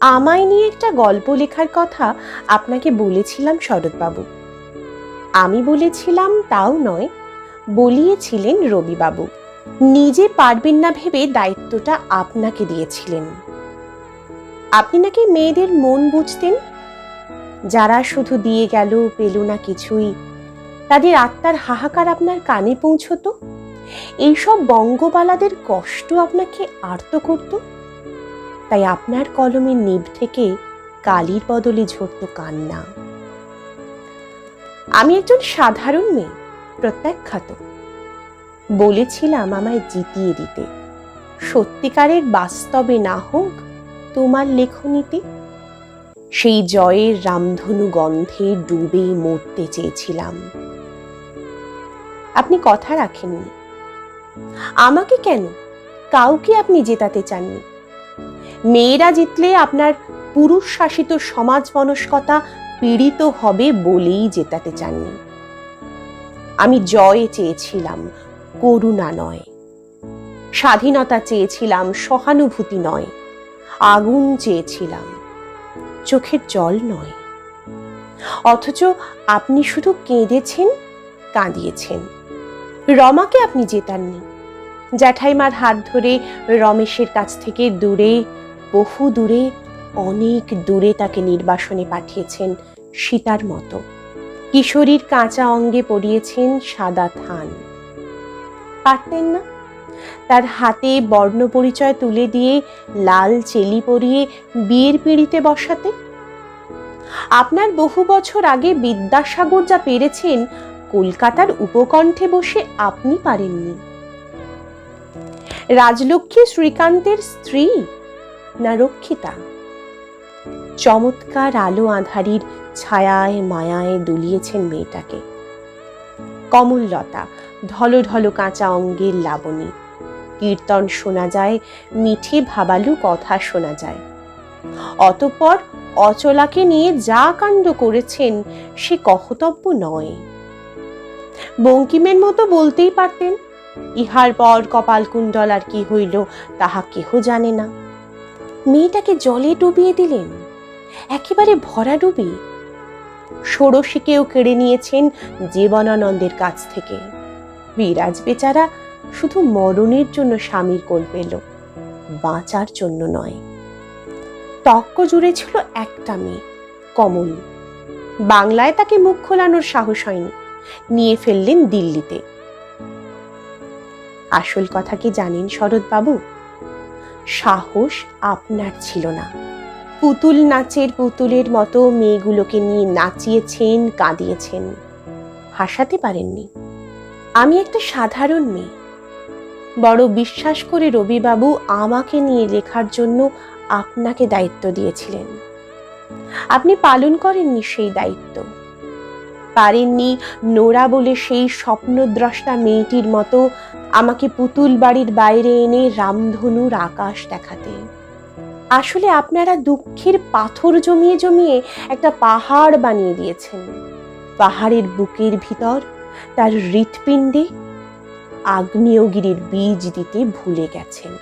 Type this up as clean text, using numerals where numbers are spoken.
আমায় নিয়ে একটা গল্প লেখার কথা আপনাকে বলেছিলাম শরৎবাবু। আমি বলেছিলাম তাও নয়, বলিয়েছিলেন রবিবাবু। নিজে পারবেন না ভেবে দায়িত্বটা আপনাকে দিয়েছিলেন। আপনি নাকি মেয়েদের মন বুঝতেন। যারা শুধু দিয়ে গেল, পেল না কিছুই, তাদের আত্মার হাহাকার আপনার কানে পৌঁছতো। এইসব বঙ্গবালাদের কষ্ট আপনাকে আর্ত করত। তাই আপনার কলমের নিব থেকে কালির বদলে ঝরত কান্না। আমি একজন সাধারণ মেয়ে, প্রত্যাখ্যাত। বলেছিলাম আমায় জিতিয়ে দিতে, সত্যিকারের বাস্তবে না হোক তোমার লেখনীতে। সেই জয়ের রামধনু গন্ধে ডুবে মরতে চেয়েছিলাম। আপনি কথা রাখেননি। আমাকে কেন, কাউকে আপনি জেতাতে চাননি। মেয়েরা জিতলে আপনার পুরুষ শাসিত সমাজ মনস্কতা পীড়িত হবে বলেই জেতাতে চাননি। আমি জয় চেয়েছিলাম, করুণা নয়। স্বাধীনতা চেয়েছিলাম, সহানুভূতি নয়। আগুন চেয়েছিলাম, চোখের জল নয়। অথচ আপনি শুধু কেঁদেছেন, কাঁদিয়েছেন। রমাকে আপনি জেতাননি। জ্যাঠাইমার হাত ধরে রমেশের কাছ থেকে দূরে, বহু দূরে, অনেক দূরে তাকে নির্বাসনে পাঠিয়েছেন সীতার মতো। কিশোরীর কাঁচা অঙ্গে পরিয়েছেন সাদা থান। পারতেন না তার হাতে বর্ণ পরিচয় তুলে দিয়ে লাল চেলি পরিয়ে বিয়ের পিঁড়িতে বসাতে? আপনার বহু বছর আগে বিদ্যাসাগর যা পেরেছেন, কলকাতার উপকণ্ঠে বসে আপনি পারেননি। রাজলক্ষ্মী শ্রীকান্তের স্ত্রী না রক্ষিতা? চমৎকার আলো আঁধারির ছায়ায় মায়ায় দুলিয়েছেন মেয়েটাকে। কমললতা, ঢলো ঢলো কাঁচা অঙ্গের লাবণী। কীর্তন শোনা যায়, মিঠে ভাবালু কথা শোনা যায়। অতঃপর অচলাকে নিয়ে যা কাণ্ড করেছেন সে কহতব্য নয়। বঙ্কিমের মতো বলতেই পারতেন, ইহার পর কপালকুণ্ডল আর কি হইল তাহা কেহ জানে না। মেয়েটাকে জলে ডুবিয়ে দিলেন, একেবারে ভরা ডুবি। ষোড়শীকেও কেড়ে নিয়েছেন জীবনানন্দের কাছ থেকে। বিরাজ বেচারা শুধু মরণের জন্য স্বামীর কোল পেল, বাঁচার জন্য নয়। তক্ক জুড়ে ছিল একটা মেয়ে, কমল। বাংলায় তাকে মুখ খোলানোর সাহস হয়নি, নিয়ে ফেললেন দিল্লিতে। আসল কথা কি জানেন শরৎবাবু? সাহস আপনার ছিল না। পুতুল নাচের পুতুলের মতো মেয়েগুলোকে নিয়ে নাচিয়েছেন, কাঁদিয়েছেন, হাসাতে পারেননি। আমি একটা সাধারণ মেয়ে। বড় বিশ্বাস করে রবিবাবু আমাকে নিয়ে লেখার জন্য আপনাকে দায়িত্ব দিয়েছিলেন। আপনি পালন করেননি সেই দায়িত্ব। পারেননি নোরা বলে সেই স্বপ্নদ্রষ্টা মেয়েটির মতো আমাকে পুতুল বাড়ির বাইরে এনে রামধনুর আকাশ দেখাতে। আসলে আপনারা দুঃখের পাথর জমিয়ে জমিয়ে একটা পাহাড় বানিয়ে দিয়েছেন। পাহাড়ের বুকের ভিতর তার হৃৎপিণ্ডে আগ্নেয়গিরির বীজ দিতে ভুলে গেছেন।